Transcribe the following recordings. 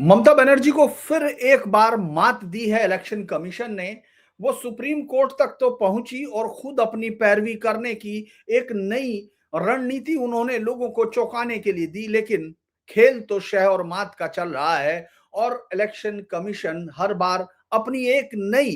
ममता बनर्जी को फिर एक बार मात दी है इलेक्शन कमीशन ने। वो सुप्रीम कोर्ट तक तो पहुंची और खुद अपनी पैरवी करने की एक नई रणनीति उन्होंने लोगों को चौंकाने के लिए दी, लेकिन खेल तो शह और मात का चल रहा है। और इलेक्शन कमीशन हर बार अपनी एक नई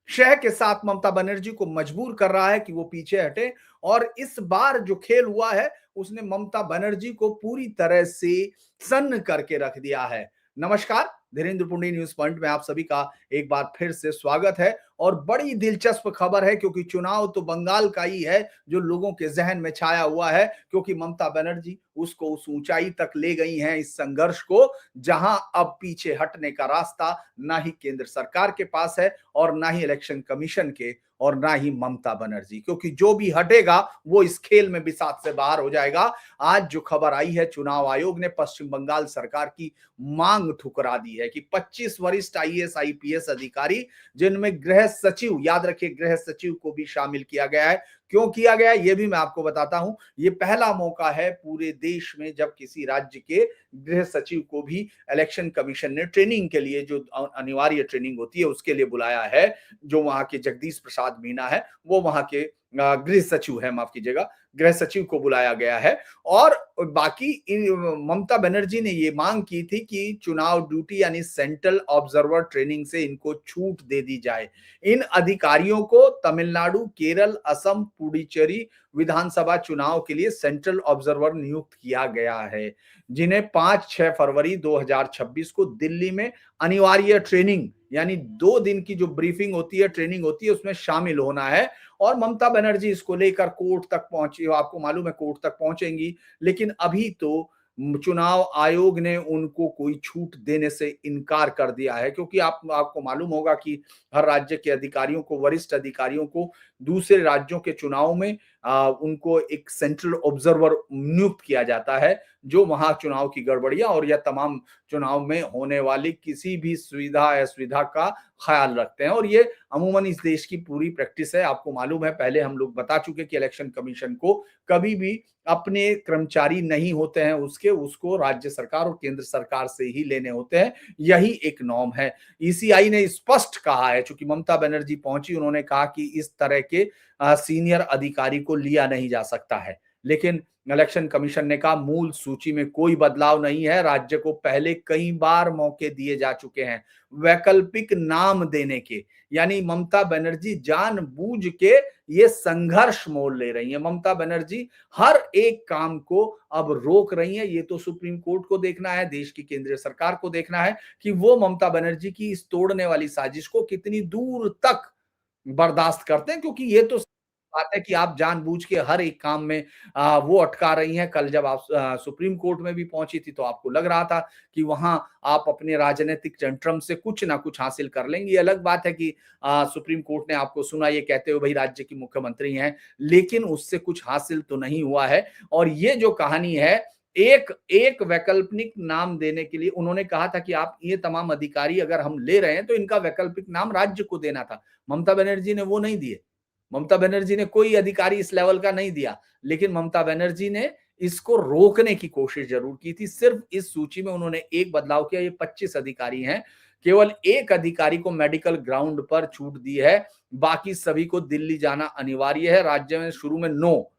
शह के साथ ममता बनर्जी को मजबूर कर रहा है कि वो पीछे हटे। और इस बार जो खेल हुआ है उसने ममता बनर्जी को पूरी तरह से सन्न करके रख दिया है। नमस्कार, धीरेन्द्र पुंडी न्यूज पॉइंट में आप सभी का एक बार फिर से स्वागत है। और बड़ी दिलचस्प खबर है क्योंकि चुनाव तो बंगाल का ही है जो लोगों के जहन में छाया हुआ है, क्योंकि ममता बनर्जी उसको उस ऊंचाई तक ले गई हैं इस संघर्ष को, जहां अब पीछे हटने का रास्ता ना ही केंद्र सरकार के पास है और ना ही इलेक्शन कमीशन के और ना ही ममता बनर्जी, क्योंकि जो भी हटेगा वो इस खेल में बिसात से बाहर हो जाएगा। आज जो खबर आई है, चुनाव आयोग ने पश्चिम बंगाल सरकार की मांग ठुकरा दी है कि 25 वरिष्ठ आईएएस आईपीएस अधिकारी, जिनमें गृह सचिव, याद रखिए गृह सचिव को भी शामिल किया गया है। क्यों किया गया है ये भी मैं आपको बताता हूं। ये पहला मौका है पूरे देश में जब किसी राज्य के गृह सचिव को भी इलेक्शन कमीशन ने ट्रेनिंग के लिए, जो अनिवार्य ट्रेनिंग होती है उसके लिए बुलाया है। जो वहां के जगदीश प्रसाद मीना है, वो वहां के गृह सचिव है, माफ कीजिएगा, गृह सचिव को बुलाया गया है। और बाकी ममता बनर्जी ने ये मांग की थी कि चुनाव ड्यूटी यानी सेंट्रल ऑब्जर्वर ट्रेनिंग से इनको छूट दे दी जाए। इन अधिकारियों को तमिलनाडु, केरल, असम, पुडुचेरी विधानसभा चुनाव के लिए सेंट्रल ऑब्जर्वर नियुक्त किया गया है, जिन्हें 5-6 फरवरी 2026 को दिल्ली में अनिवार्य ट्रेनिंग यानी 2 दिन की जो ब्रीफिंग होती है, ट्रेनिंग होती है, उसमें शामिल होना है। और ममता बनर्जी इसको लेकर कोर्ट तक पहुंची, आपको मालूम है कोर्ट तक पहुंचेंगी, लेकिन अभी तो चुनाव आयोग ने उनको कोई छूट देने से इनकार कर दिया है, क्योंकि आपको मालूम होगा कि हर राज्य के अधिकारियों को, वरिष्ठ अधिकारियों को दूसरे राज्यों के चुनाव में उनको एक सेंट्रल ऑब्जर्वर नियुक्त किया जाता है, जो वहां चुनाव की गड़बड़ियां और या तमाम चुनाव में होने वाली किसी भी सुविधा असुविधा का ख्याल रखते हैं। और ये अमूमन इस देश की पूरी प्रैक्टिस है। आपको मालूम है, पहले हम लोग बता चुके कि इलेक्शन कमीशन को कभी भी अपने कर्मचारी नहीं होते हैं उसको राज्य सरकार और केंद्र सरकार से ही लेने होते हैं। यही एक नॉर्म है। ईसीआई ने स्पष्ट कहा है, चूंकि ममता बनर्जी पहुंची, उन्होंने कहा कि इस तरह के सीनियर अधिकारी को लिया नहीं जा सकता है। लेकिन इलेक्शन कमीशन ने कहा मूल सूची में कोई बदलाव नहीं है। राज्य को पहले कई बार मौके दिए जा चुके हैं वैकल्पिक नाम देने के, यानी ममता बनर्जी जानबूझ के ये संघर्ष मोड़ ले रही है। ममता बनर्जी हर एक काम को अब रोक रही है। ये तो सुप्रीम कोर्ट को देखना है, देश की केंद्रीय सरकार को देखना है कि वो ममता बनर्जी की इस तोड़ने वाली साजिश को कितनी दूर तक बर्दाश्त करते हैं, क्योंकि ये तो बात है कि आप जानबूझ के हर एक काम में वो अटका रही हैं। कल जब आप सुप्रीम कोर्ट में भी पहुंची थी तो आपको लग रहा था कि वहां आप अपने राजनीतिक टेंट्रम से कुछ ना कुछ हासिल कर लेंगे। ये अलग बात है कि सुप्रीम कोर्ट ने आपको सुना ये कहते हुए भाई राज्य की मुख्यमंत्री हैं, लेकिन उससे कुछ हासिल तो नहीं हुआ है। और ये जो कहानी है, एक एक वैकल्पिक नाम देने के लिए उन्होंने कहा था कि आप ये तमाम अधिकारी अगर हम ले रहे हैं तो इनका वैकल्पिक नाम राज्य को देना था। ममता बनर्जी ने वो नहीं दिए। ममता बनर्जी ने कोई अधिकारी इस लेवल का नहीं दिया, लेकिन ममता बनर्जी ने इसको रोकने की कोशिश जरूर की थी। सिर्फ इस सूची में उन्होंने एक बदलाव किया। ये 25 अधिकारी हैं, केवल एक अधिकारी को मेडिकल ग्राउंड पर छूट दी है, बाकी सभी को दिल्ली जाना अनिवार्य है। राज्य में शुरू में 9,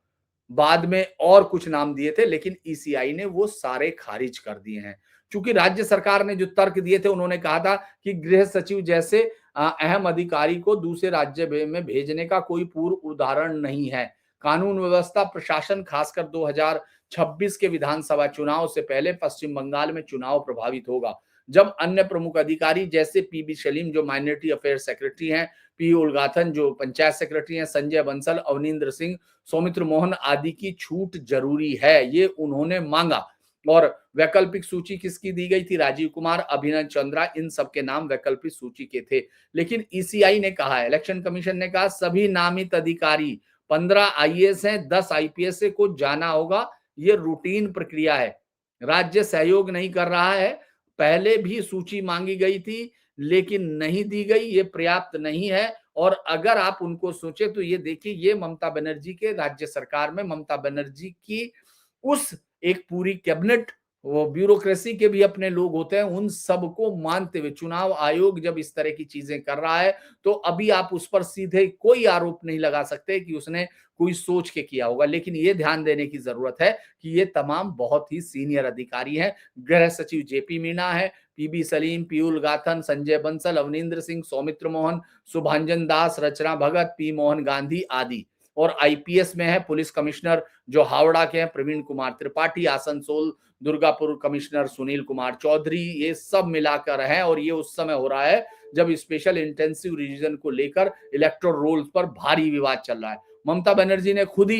बाद में और कुछ नाम दिए थे, लेकिन ईसीआई ने वो सारे खारिज कर दिए हैं। चूंकि राज्य सरकार ने जो तर्क दिए थे, उन्होंने कहा था कि गृह सचिव जैसे अहम अधिकारी को दूसरे राज्य में भेजने का कोई पूर्व उदाहरण नहीं है। कानून व्यवस्था प्रशासन, खासकर 2026 के विधानसभा चुनाव से पहले पश्चिम बंगाल में चुनाव प्रभावित होगा, जब अन्य प्रमुख अधिकारी जैसे पीबी सलीम जो माइनॉरिटी अफेयर सेक्रेटरी हैं, पी उलगाथन जो पंचायत सेक्रेटरी हैं, संजय बंसल, अवनिंदर सिंह, सौमित्र मोहन आदि की छूट जरूरी है, ये उन्होंने मांगा। और वैकल्पिक सूची किसकी दी गई थी? राजीव कुमार, अभिनव चंद्रा, इन सबके नाम वैकल्पिक सूची के थे। लेकिन ईसीआई ने कहा है, इलेक्शन कमीशन ने कहा सभी नामित अधिकारी, 15 आईएएस हैं, 10 आईपीएस से को जाना होगा। ये रूटीन प्रक्रिया है, राज्य सहयोग नहीं कर रहा है। पहले भी सूची मांगी गई थी लेकिन नहीं दी गई, ये पर्याप्त नहीं है। और अगर आप उनको सोचे तो ये देखिए, ये ममता बनर्जी के राज्य सरकार में ममता बनर्जी की उस एक पूरी कैबिनेट वो ब्यूरोक्रेसी के भी अपने लोग होते हैं, उन सबको मानते हुए चुनाव आयोग जब इस तरह की चीजें कर रहा है, तो अभी आप उस पर सीधे कोई आरोप नहीं लगा सकते कि उसने कोई सोच के किया होगा। लेकिन ये ध्यान देने की जरूरत है कि ये तमाम बहुत ही सीनियर अधिकारी हैं। गृह सचिव जेपी मीना है, पीबी सलीम, पीयूल गाथन, संजय बंसल, अवनिंद्र सिंह, सौमित्र मोहन, शुभांजन दास, रचना भगत, पी मोहन गांधी आदि। और आईपीएस में है पुलिस कमिश्नर जो हावड़ा के हैं प्रवीण कुमार त्रिपाठी, आसनसोल दुर्गापुर कमिश्नर सुनील कुमार चौधरी, ये सब मिलाकर है। और ये उस समय हो रहा है जब स्पेशल इंटेंसिव रिवीजन को लेकर इलेक्टोरल रोल्स पर भारी विवाद चल रहा है। ममता बनर्जी ने खुद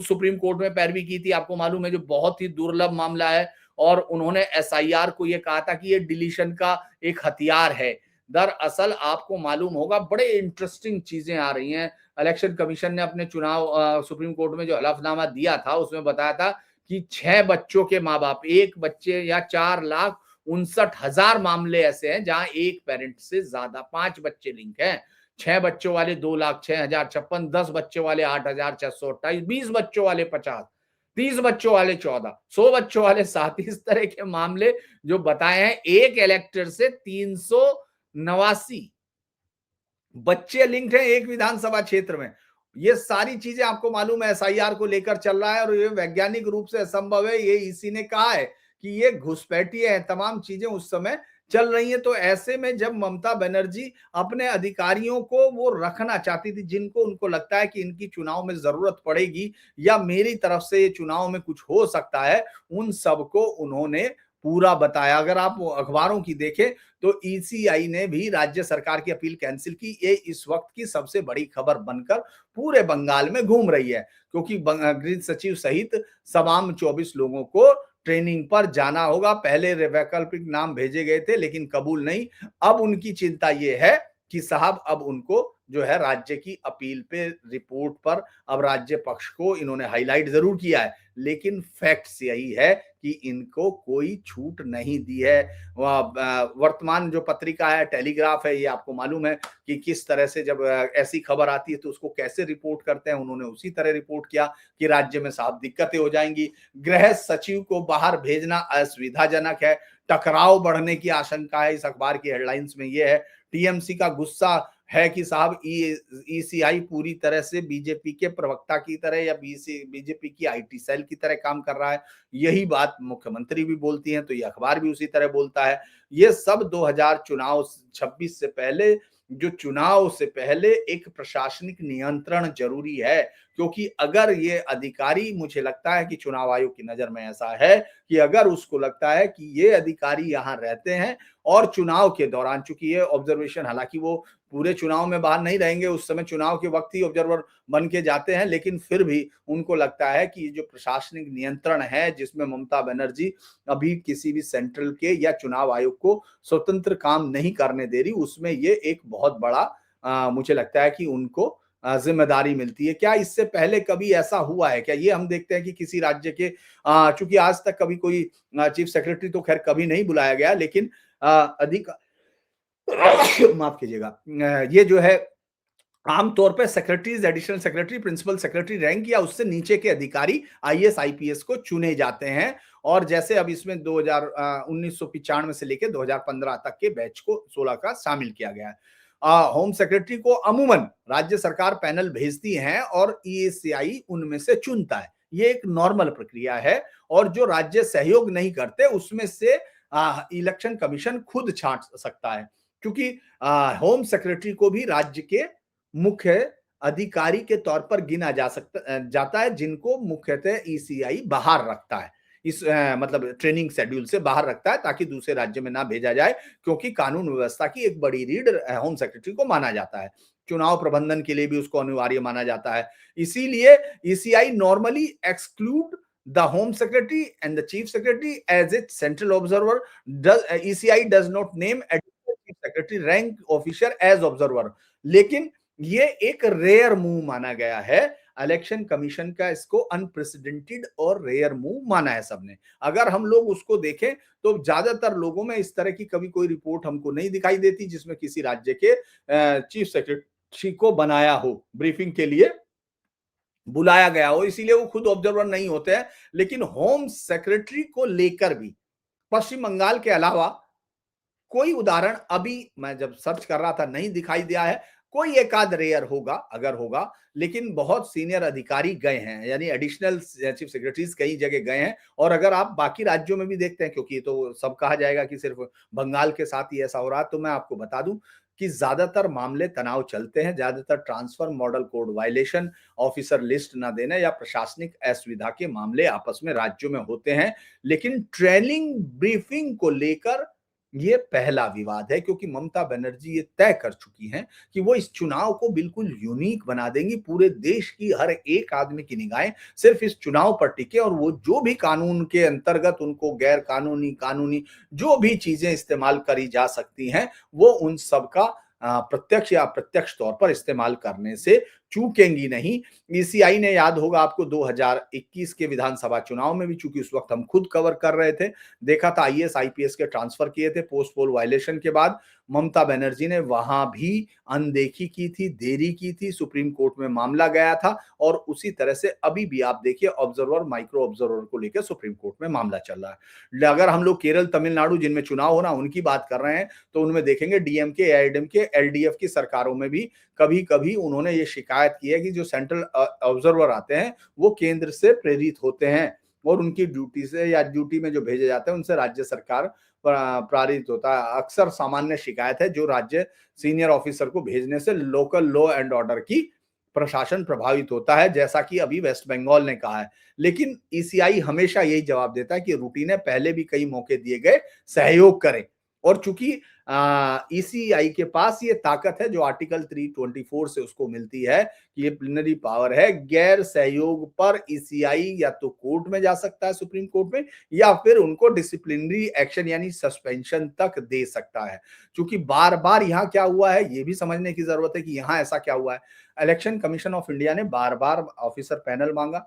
सुप्रीम कोर्ट में पैरवी की थी, आपको मालूम है, जो बहुत ही दुर्लभ मामला है। और उन्होंने एसआईआर को यह कहा था कि ये डिलीशन का एक हथियार है। दरअसल आपको मालूम होगा बड़े इंटरेस्टिंग चीजें आ रही हैं। इलेक्शन कमीशन ने अपने सुप्रीम कोर्ट में जो हलफनामा दिया था उसमें बताया था कि 6 बच्चों के माँ बाप, एक बच्चे या 4,59,000 मामले ऐसे हैं जहां एक पेरेंट से ज्यादा 5 बच्चे लिंक हैं। 6 बच्चों वाले 2,06,056, 10 बच्चों वाले 8,628, 20 बच्चों वाले 50, 30 बच्चों वाले 14, 100 बच्चों वाले 7। इस तरह के मामले जो बताए हैं, एक इलेक्टर से 389 बच्चे लिंक्ड हैं एक विधानसभा क्षेत्र में। ये सारी चीजें आपको मालूम है एसआईआर को लेकर चल रहा है और ये वैज्ञानिक रूप से असंभव है। ये इसी ने कहा है कि ये घुसपैठिए है, तमाम चीजें उस समय चल रही हैं। तो ऐसे में जब ममता बनर्जी अपने अधिकारियों को वो रखना चाहती थी जिनको उनको लगता है कि इनकी चुनाव में जरूरत पड़ेगी या मेरी तरफ से ये चुनाव में कुछ हो सकता है, उन सबको उन्होंने पूरा बताया। अगर आप अखबारों की देखें तो ईसीआई ने भी राज्य सरकार की अपील कैंसिल की। ये इस वक्त की सबसे बड़ी खबर बनकर पूरे बंगाल में घूम रही है, क्योंकि गृह सचिव सहित तमाम 24 लोगों को ट्रेनिंग पर जाना होगा। पहले वैकल्पिक नाम भेजे गए थे लेकिन कबूल नहीं। अब उनकी चिंता ये है कि साहब अब उनको जो है राज्य की अपील पे रिपोर्ट पर अब राज्य पक्ष को इन्होंने हाईलाइट जरूर किया है, लेकिन फैक्ट्स यही है कि इनको कोई छूट नहीं दी है। वर्तमान जो पत्रिका है टेलीग्राफ है, ये आपको मालूम है कि किस तरह से जब ऐसी खबर आती है तो उसको कैसे रिपोर्ट करते हैं। उन्होंने उसी तरह रिपोर्ट किया कि राज्य में साफ दिक्कतें हो जाएंगी, गृह सचिव को बाहर भेजना असुविधाजनक है, टकराव बढ़ने की आशंका है। इस अखबार की हेडलाइंस में ये है। टीएमसी का गुस्सा है कि साहब ईसीआई पूरी तरह से बीजेपी के प्रवक्ता की तरह या बीजेपी की आईटी सेल की तरह काम कर रहा है। यही बात मुख्यमंत्री भी बोलती हैं तो ये अखबार भी उसी तरह बोलता है। ये सब 2026 से पहले, जो चुनाव से पहले एक प्रशासनिक नियंत्रण जरूरी है, क्योंकि अगर ये अधिकारी, मुझे लगता है कि चुनाव आयोग की नजर में ऐसा है कि अगर उसको लगता है कि ये अधिकारी यहाँ रहते हैं और चुनाव के दौरान, चूंकि ये ऑब्जर्वेशन, हालांकि वो पूरे चुनाव में बाहर नहीं रहेंगे, उस समय चुनाव के वक्त ही ऑब्जर्वर बन के जाते हैं, लेकिन फिर भी उनको लगता है कि ये जो प्रशासनिक नियंत्रण है जिसमें ममता बनर्जी अभी किसी भी सेंट्रल के या चुनाव आयोग को स्वतंत्र काम नहीं करने दे रही, उसमें ये एक बहुत बड़ा मुझे लगता है कि उनको जिम्मेदारी मिलती है। क्या इससे पहले कभी ऐसा हुआ है क्या? ये हम देखते हैं कि किसी राज्य के, चूंकि आज तक कभी कोई चीफ सेक्रेटरी तो खैर कभी नहीं बुलाया गया, लेकिन अधिक माफ कीजिएगा, ये जो है आमतौर पर secretaries, additional secretary, principal secretary rank या उससे नीचे के अधिकारी आईएएस आईपीएस को चुने जाते हैं। और जैसे अब इसमें 1995 से लेकर 2015 तक के बैच को 16 का शामिल किया गया है। होम सेक्रेटरी को अमूमन राज्य सरकार पैनल भेजती है और ईएसआई उनमें से चुनता है। ये एक नॉर्मल प्रक्रिया है। और जो राज्य सहयोग नहीं करते उसमें से इलेक्शन कमीशन खुद छांट सकता है, क्योंकि होम सेक्रेटरी को भी राज्य के मुख्य अधिकारी के तौर पर गिना जाता है, जिनको मुख्यतः ईसीआई बाहर रखता है, इस मतलब ट्रेनिंग शेड्यूल से बाहर रखता है ताकि दूसरे राज्य में ना भेजा जाए, क्योंकि कानून व्यवस्था की एक बड़ी रीढ़ होम सेक्रेटरी को माना जाता है। चुनाव प्रबंधन के लिए भी उसको अनिवार्य माना जाता है। इसीलिए ECI normally exclude the home secretary and the chief secretary as its central observer. ECI does not name additional chief secretary rank officer as observer, लेकिन ये एक रेयर मूव माना गया है इलेक्शन कमीशन का। इसको अनप्रेसिडेंटेड और रेयर मूव माना है सबने। अगर हम लोग उसको देखें तो ज्यादातर लोगों में इस तरह की कभी कोई रिपोर्ट हमको नहीं दिखाई देती जिसमें किसी राज्य के चीफ सेक्रेटरी को बनाया हो ब्रीफिंग के लिए बुलाया गया हो, इसीलिए वो खुद ऑब्जर्वर नहीं होते हैं। लेकिन होम सेक्रेटरी को लेकर भी पश्चिम बंगाल के अलावा कोई उदाहरण अभी मैं जब सर्च कर रहा था नहीं दिखाई दिया है। कोई एकाध रेयर होगा अगर होगा, लेकिन बहुत सीनियर अधिकारी गए हैं, यानी एडिशनल चीफ सेक्रेटरीज कई जगह गए हैं। और अगर आप बाकी राज्यों में भी देखते हैं, क्योंकि ये तो सब कहा जाएगा कि सिर्फ बंगाल के साथ ही ऐसा हो रहा है, तो मैं आपको बता दूं कि ज्यादातर मामले तनाव चलते हैं, ज्यादातर transfer model code violation, officer list न देने या प्रशासनिक असुविधा के मामले आपस में राज्यों में होते हैं। लेकिन ट्रेनिंग ब्रीफिंग को लेकर ये पहला विवाद है, क्योंकि ममता बनर्जी ये तय कर चुकी हैं कि वो इस चुनाव को बिल्कुल यूनिक बना देंगी। पूरे देश की हर एक आदमी की निगाहें सिर्फ इस चुनाव पर टिके, और वो जो भी कानून के अंतर्गत उनको गैर कानूनी, कानूनी जो भी चीजें इस्तेमाल करी जा सकती हैं, वो उन सबका प्रत्यक्ष या अप्रत्यक्ष तौर पर इस्तेमाल करने से चूकेंगी नहीं। ईसीआई ने, याद होगा आपको, 2021 के विधानसभा चुनाव में भी, चूंकि उस वक्त हम खुद कवर कर रहे थे, देखा था आईएएस आईपीएस के ट्रांसफर किए थे पोस्ट पोल वायलेशन के बाद। ममता बनर्जी ने वहां भी अनदेखी की थी, देरी की थी, सुप्रीम कोर्ट में मामला गया था। और उसी तरह से अभी भी आप देखिए, ऑब्जर्वर, माइक्रो ऑब्जर्वर को लेकर सुप्रीम कोर्ट में मामला चल रहा है। अगर हम लोग केरल, तमिलनाडु जिनमें चुनाव होना, उनकी बात कर रहे हैं, तो उनमें देखेंगे डीएमके, एआईएडीएमके, एलडीएफ की सरकारों में भी कभी कभी उन्होंने ये शिकायत की है कि जो सेंट्रल ऑब्जर्वर आते हैं वो केंद्र से प्रेरित होते हैं, और उनकी ड्यूटी से या ड्यूटी में जो भेजे जाते हैं उनसे राज्य सरकार प्रेरित होता है। अक्सर सामान्य शिकायत है जो राज्य सीनियर ऑफिसर को भेजने से लोकल लॉ एंड ऑर्डर की प्रशासन प्रभावित होता है, जैसा कि अभी वेस्ट बंगाल ने कहा है। लेकिन ईसीआई हमेशा यही जवाब देता है कि रूटीन है, पहले भी कई मौके दिए गए, सहयोग करें। और चूंकि ईसीआई के पास ये ताकत है जो आर्टिकल 324 से उसको मिलती है, कि ये प्लीनरी पावर है, गैर सहयोग पर ईसीआई या तो कोर्ट में जा सकता है, सुप्रीम कोर्ट में, या फिर उनको डिसिप्लिनरी एक्शन यानी सस्पेंशन तक दे सकता है। क्योंकि बार बार यहाँ क्या हुआ है ये भी समझने की जरूरत है कि यहाँ ऐसा क्या हुआ है। इलेक्शन कमीशन ऑफ इंडिया ने बार बार ऑफिसर पैनल मांगा,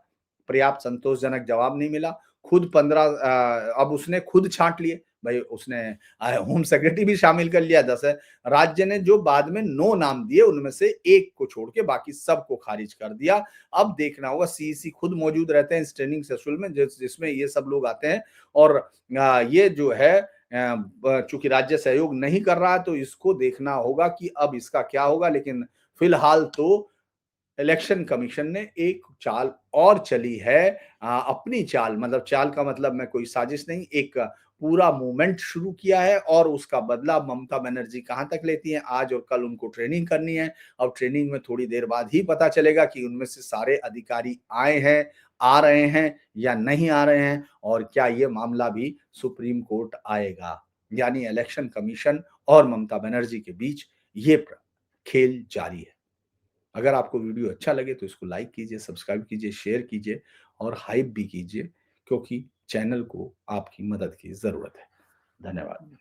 पर्याप्त संतोषजनक जवाब नहीं मिला। खुद 15 अब उसने खुद छांट लिए, भाई उसने होम सेक्रेटरी भी शामिल कर लिया 10 है। राज्य ने जो बाद में 9 नाम दिए उनमें से एक को छोड़ के बाकी सबको खारिज कर दिया। अब देखना होगा, सीईसी खुद मौजूद रहते हैं इस ट्रेनिंग सेशन में जिसमें ये सब लोग आते हैं। और ये जो है चूंकि राज्य सहयोग नहीं कर रहा है, तो इसको देखना होगा कि अब इसका क्या होगा। लेकिन फिलहाल तो इलेक्शन कमीशन ने एक चाल और चली है, अपनी चाल, मतलब चाल का मतलब मैं कोई साजिश नहीं, एक पूरा मूवमेंट शुरू किया है, और उसका बदला ममता बनर्जी कहां तक लेती हैं। आज और कल उनको ट्रेनिंग करनी है। अब ट्रेनिंग में थोड़ी देर बाद ही पता चलेगा कि उनमें से सारे अधिकारी आए हैं, आ रहे हैं या नहीं आ रहे हैं, और क्या ये मामला भी सुप्रीम कोर्ट आएगा। यानी इलेक्शन कमीशन और ममता बनर्जी के बीच ये खेल जारी है। अगर आपको वीडियो अच्छा लगे तो इसको लाइक कीजिए, सब्सक्राइब कीजिए, शेयर कीजिए और हाइप भी कीजिए, क्योंकि चैनल को आपकी मदद की ज़रूरत है। धन्यवाद।